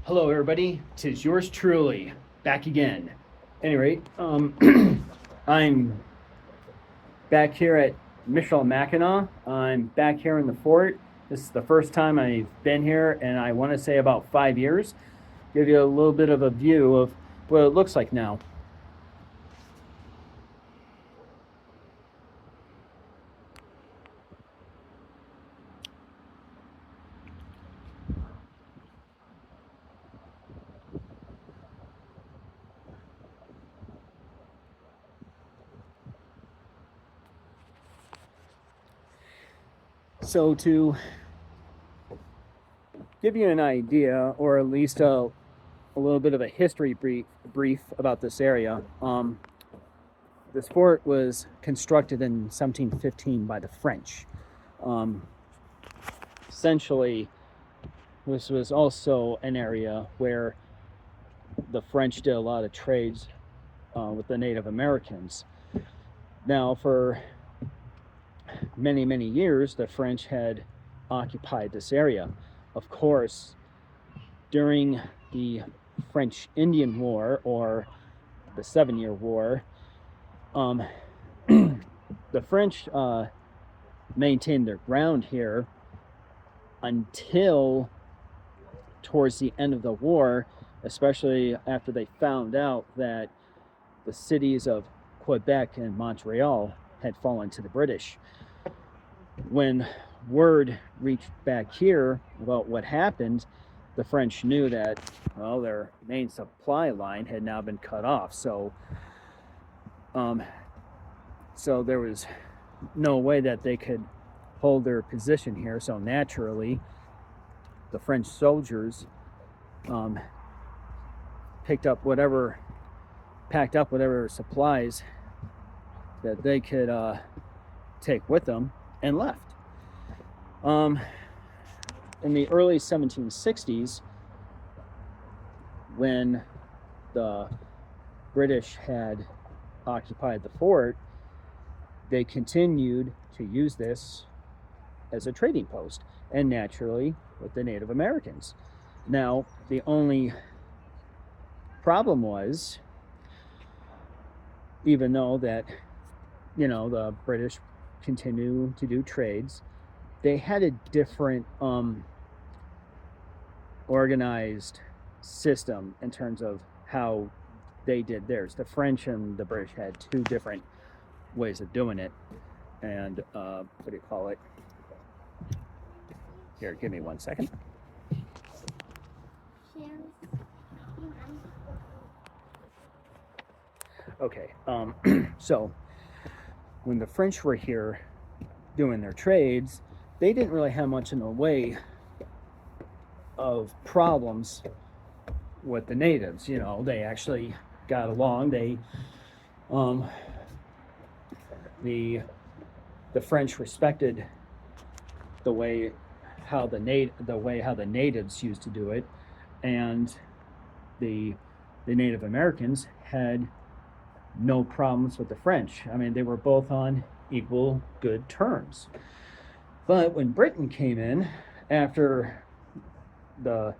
Hello, everybody. Tis yours truly, back again. Any rate, I'm back here at Michilimackinac. I'm back here in the fort. This is the first time I've been here, and I want to say about 5 years. Give you a little bit of a view of what it looks like now. So to give you an idea, or at least a little bit of a history brief about this area, this fort was constructed in 1715 by the French. Essentially, this was also an area where the French did a lot of trades with the Native Americans. Now, for many, many years, the French had occupied this area. Of course, during the French Indian War, or the 7-Year War, the French maintained their ground here until towards the end of the war, especially after they found out that the cities of Quebec and Montreal had fallen to the British. When word reached back here about what happened, the French knew that, well, their main supply line had now been cut off. So there was no way that they could hold their position here. So naturally, the French soldiers packed up whatever supplies that they could take with them and left. In the early 1760s, when the British had occupied the fort, they continued to use this as a trading post, and naturally with the Native Americans. Now, the only problem was, even though that, the British continue to do trades, they had a different organized system in terms of how they did theirs. The French and the British had two different ways of doing it. And what do you call it? Here, give me 1 second. Okay, so when the French were here doing their trades, they didn't really have much in the way of problems with the natives. They actually got along. The French respected the way how the natives used to do it, and the Native Americans had no problems with the French. I mean, they were both on equal good terms. But when Britain came in after the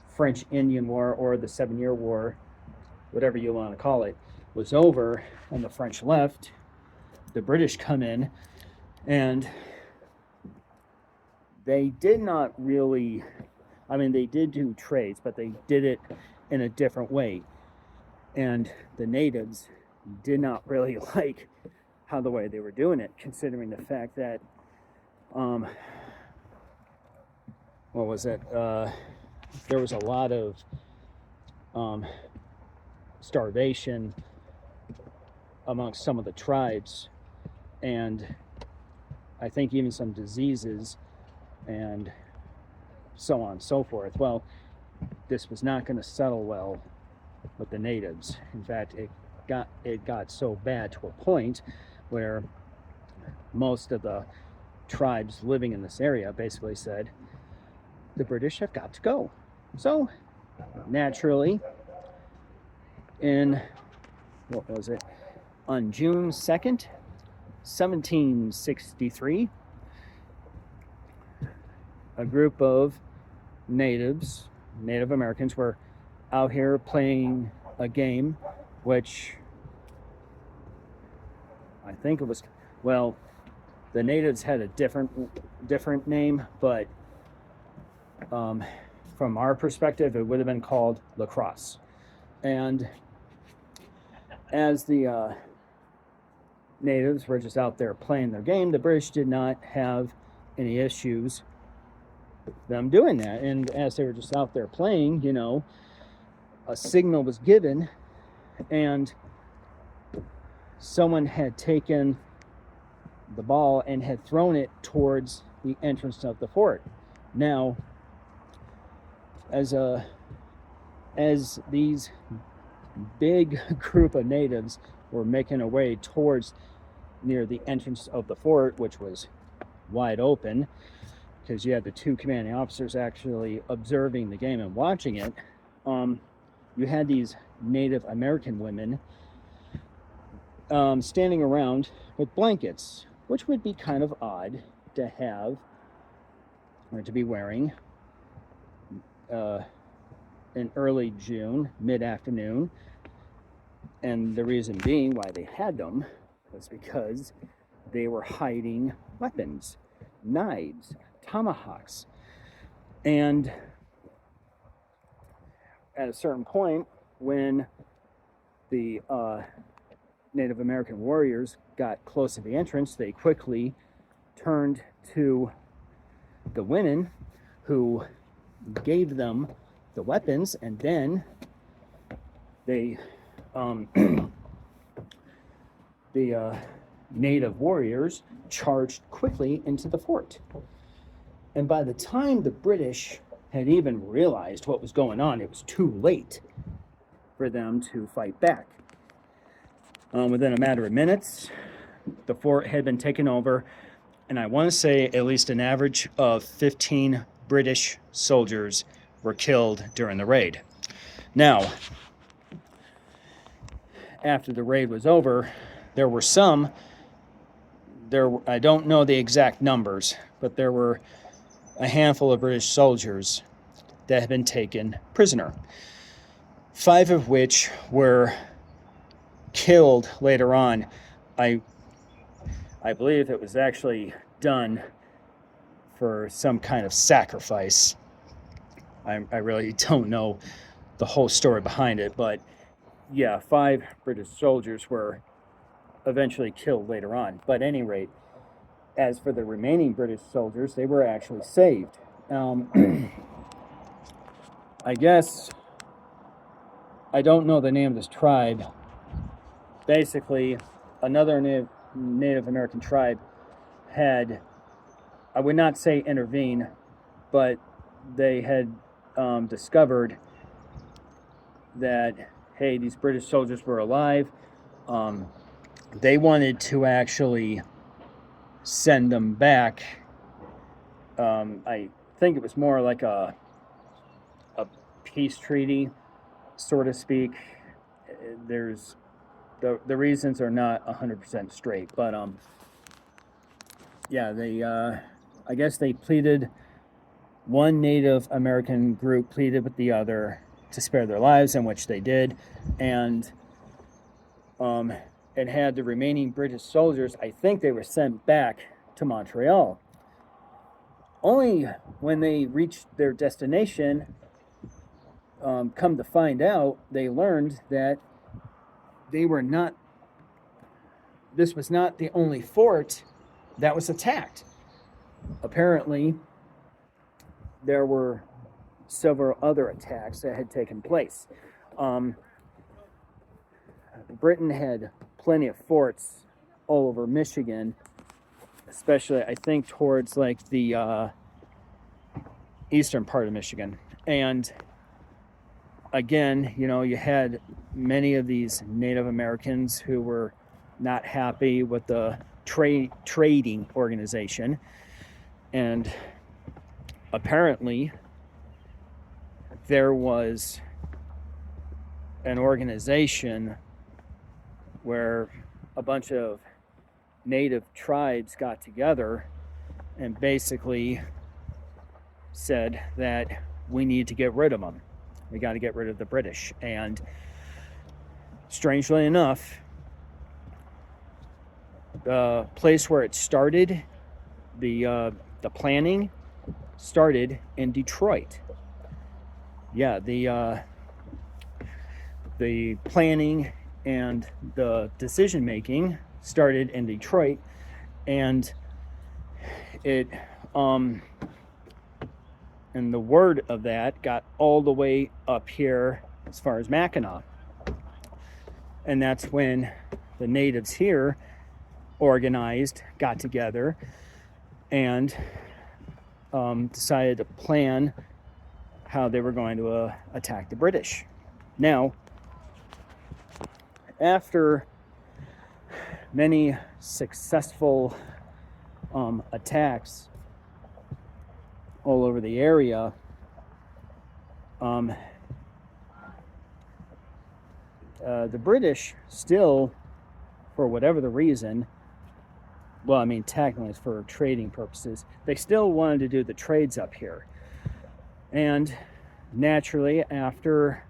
French Indian War, or the 7-Year War, whatever you want to call it, was over and the French left, the British come in, and they did not really, they did do trades, but they did it in a different way. And the natives did not really like how the way they were doing it, considering the fact that there was a lot of starvation amongst some of the tribes, and I think even some diseases and so on and so forth. Well, this was not going to settle well with the natives. In fact, it got so bad to a point where most of the tribes living in this area basically said, the British have got to go. So naturally, on June 2nd, 1763, a group of natives Native Americans were out here playing a game, which I think it was, well, the natives had a different name, but from our perspective, it would have been called lacrosse. And as the natives were just out there playing their game, the British did not have any issues them doing that. And as they were just out there playing, a signal was given, and someone had taken the ball and had thrown it towards the entrance of the fort. Now, as these big group of natives were making their way towards near the entrance of the fort, which was wide open because you had the two commanding officers actually observing the game and watching it, you had these Native American women standing around with blankets, which would be kind of odd to have or to be wearing in early June, mid-afternoon. And the reason being why they had them was because they were hiding weapons, knives, tomahawks. And at a certain point, when the Native American warriors got close to the entrance, they quickly turned to the women, who gave them the weapons, and then they the native warriors charged quickly into the fort. And by the time the British had even realized what was going on, it was too late for them to fight back. Within a matter of minutes, the fort had been taken over, and I want to say at least an average of 15 British soldiers were killed during the raid. Now, after the raid was over, there were I don't know the exact numbers, but there were a handful of British soldiers that had been taken prisoner, 5 of which were killed later on. I believe it was actually done for some kind of sacrifice. I really don't know the whole story behind it, but yeah, 5 British soldiers were eventually killed later on. But at any rate, as for the remaining British soldiers, they were actually saved. I guess, I don't know the name of this tribe. Basically, another Native American tribe had, I would not say intervene, but they had discovered that, hey, these British soldiers were alive. They wanted to actually send them back. I think it was more like a peace treaty, so to speak. There's the reasons are not 100% straight, but yeah, they I guess they pleaded. One Native American group pleaded with the other to spare their lives, in which they did, and it had the remaining British soldiers, I think they were sent back to Montreal. Only when they reached their destination, come to find out, they learned that this was not the only fort that was attacked. Apparently, there were several other attacks that had taken place. Britain had plenty of forts all over Michigan, especially I think towards like the eastern part of Michigan. And again, you had many of these Native Americans who were not happy with the trading organization. And apparently there was an organization where a bunch of native tribes got together and basically said that we need to get rid of them. We got to get rid of the British. And strangely enough, the place where it started, the planning started in Detroit. Yeah, the planning and the decision making started in Detroit, and it and the word of that got all the way up here as far as Mackinac. And that's when the natives here organized, got together, and decided to plan how they were going to attack the British. Now, after many successful attacks all over the area, the British still, for whatever the reason, well, I mean, technically it's for trading purposes, they still wanted to do the trades up here. And naturally, after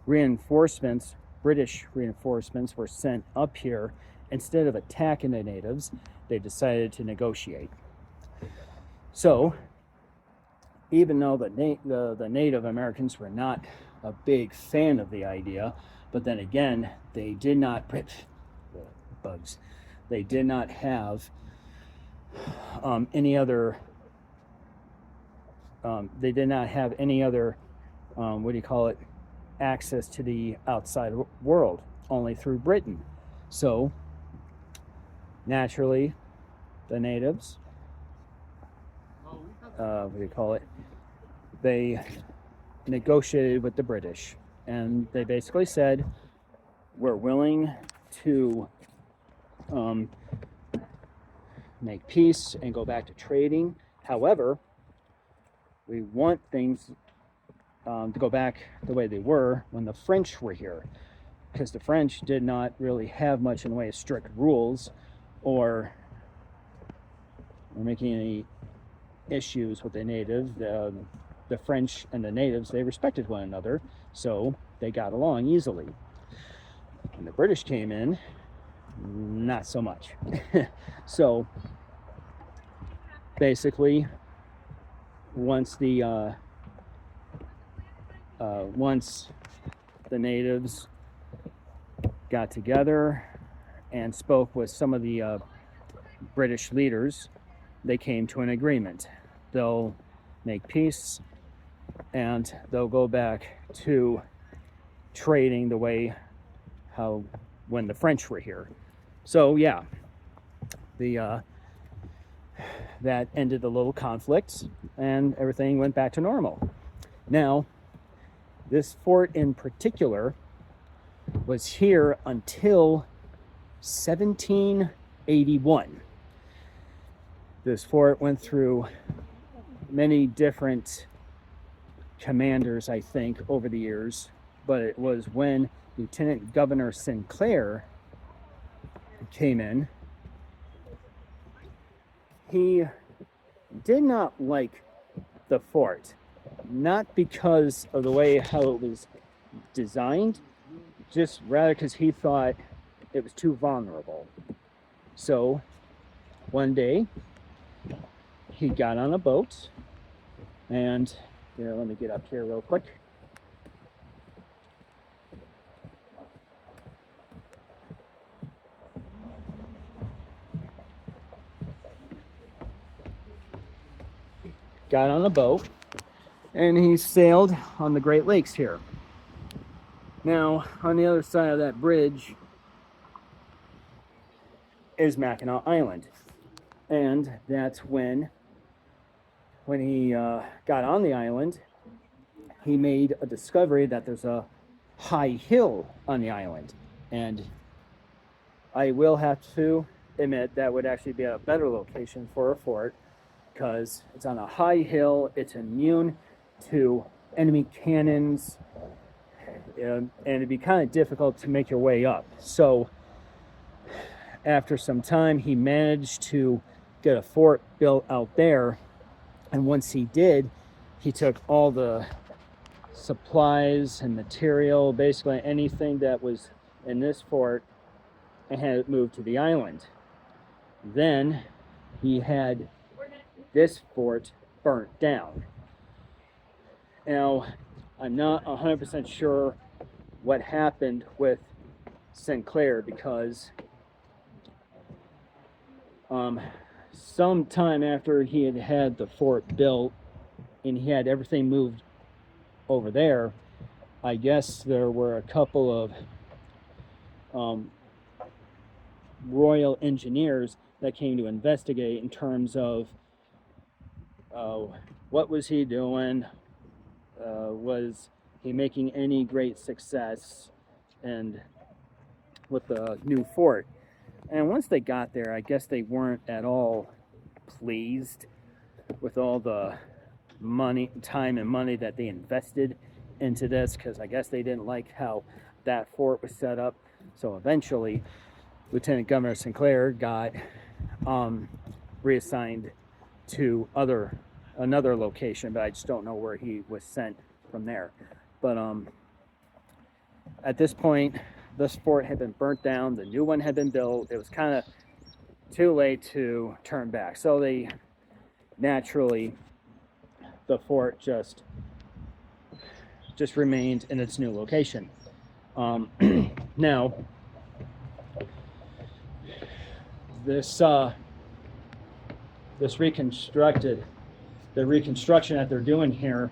reinforcements, British reinforcements were sent up here, instead of attacking the natives, they decided to negotiate. So, even though the Native Americans were not a big fan of the idea, but then again, they did not They did not have any other. They did not have any other. Access to the outside world, only through Britain. So, naturally, the natives, they negotiated with the British, and they basically said, we're willing to make peace and go back to trading. However, we want things to go back the way they were when the French were here, because the French did not really have much in the way of strict rules or making any issues with the natives. The French and the natives, they respected one another, so they got along easily. When the British came in, not so much. So basically, once the natives got together and spoke with some of the British leaders, they came to an agreement. They'll make peace, and they'll go back to trading the way when the French were here. So yeah, that ended the little conflict, and everything went back to normal. Now, this fort in particular was here until 1781. This fort went through many different commanders, I think, over the years, but it was when Lieutenant Governor Sinclair came in. He did not like the fort, not because of the way how it was designed, just rather because he thought it was too vulnerable. So one day he got on a boat, and let me get up here real quick. Got on a boat, and he sailed on the Great Lakes here. Now, on the other side of that bridge is Mackinac Island, and that's when he got on the island, he made a discovery that there's a high hill on the island, and I will have to admit that would actually be a better location for a fort, because it's on a high hill, it's immune to enemy cannons, and it'd be kind of difficult to make your way up. So after some time, he managed to get a fort built out there. And once he did, he took all the supplies and material, basically anything that was in this fort, and had it moved to the island. Then he had this fort burnt down. Now, I'm not 100% sure what happened with Sinclair, because sometime after he had had the fort built and he had everything moved over there, I guess there were a couple of royal engineers that came to investigate in terms of what was he doing, was he making any great success, and with the new fort. And once they got there, I guess they weren't at all pleased with all the money, time and money that they invested into this, because I guess they didn't like how that fort was set up. So eventually Lieutenant Governor Sinclair got reassigned to another location, but I just don't know where he was sent from there. But at this point, this fort had been burnt down, the new one had been built. It was kind of too late to turn back, so they naturally, the fort just remained in its new location. Now, this the reconstruction that they're doing here,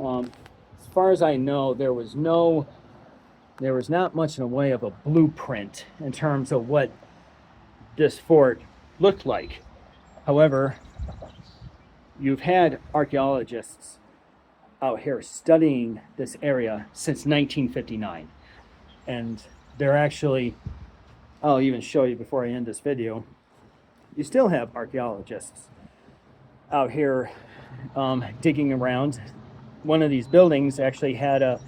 as far as I know, there was not much in the way of a blueprint in terms of what this fort looked like. However, you've had archaeologists out here studying this area since 1959, and they're actually, I'll even show you before I end this video, you still have archaeologists out here digging around. One of these buildings actually had a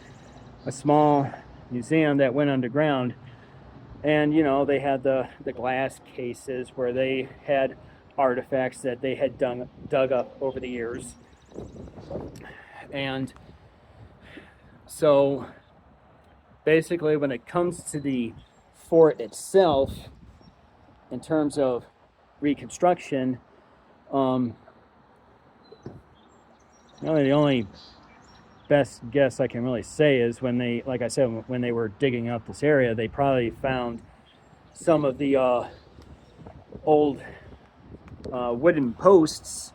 small museum that went underground, and they had the glass cases where they had artifacts that they had dug up over the years. And so basically, when it comes to the fort itself, in terms of reconstruction, the only best guess I can really say is when they, like I said, when they were digging up this area, they probably found some of the old wooden posts.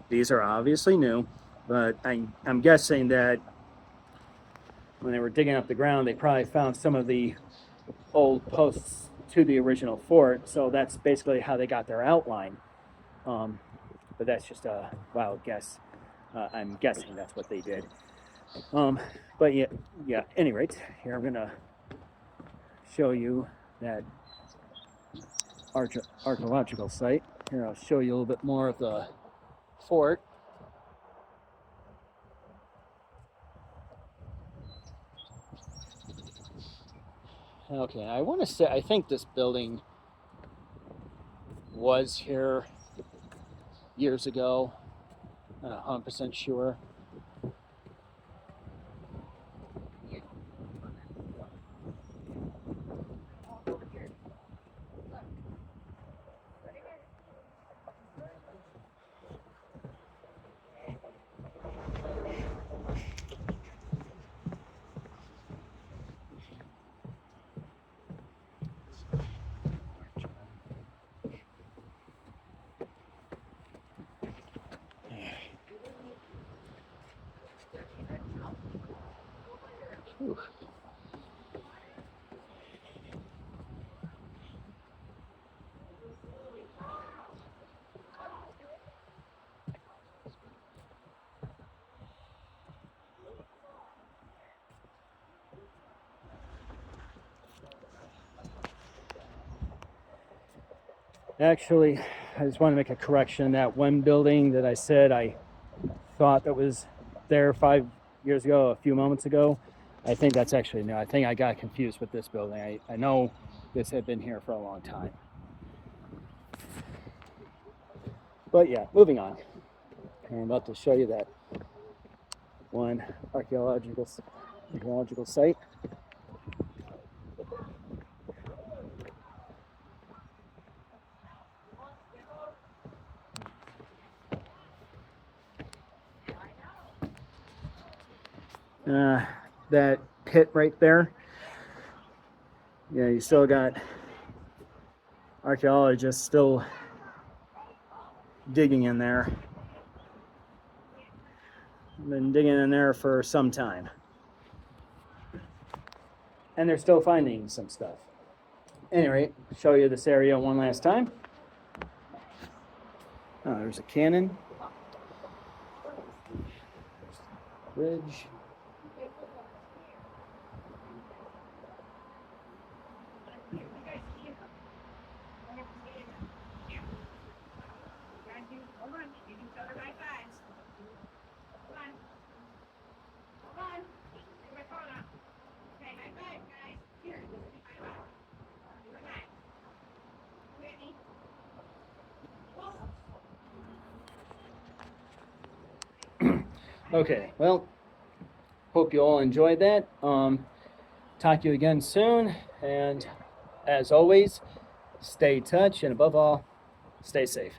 These are obviously new, but I'm guessing that when they were digging up the ground, they probably found some of the old posts to the original fort. So that's basically how they got their outline. But that's just a wild guess. I'm guessing that's what they did. But yeah, at any rate, here I'm gonna show you that archaeological site. Here, I'll show you a little bit more of the fort. Okay, I want to say, I think this building was here years ago. I'm not 100% sure. Whew. Actually, I just want to make a correction. That one building that I said I thought that was there 5 years ago, a few moments ago, I think that's actually new. I think I got confused with this building. I know this had been here for a long time. But yeah, moving on. And I'm about to show you that one archaeological site. That pit right there. Yeah, you still got archaeologists still digging in there. Been digging in there for some time. And they're still finding some stuff. Anyway, show you this area one last time. Oh, there's a cannon. Bridge. Okay, well, hope you all enjoyed that. Talk to you again soon, and as always, stay in touch, and above all, stay safe.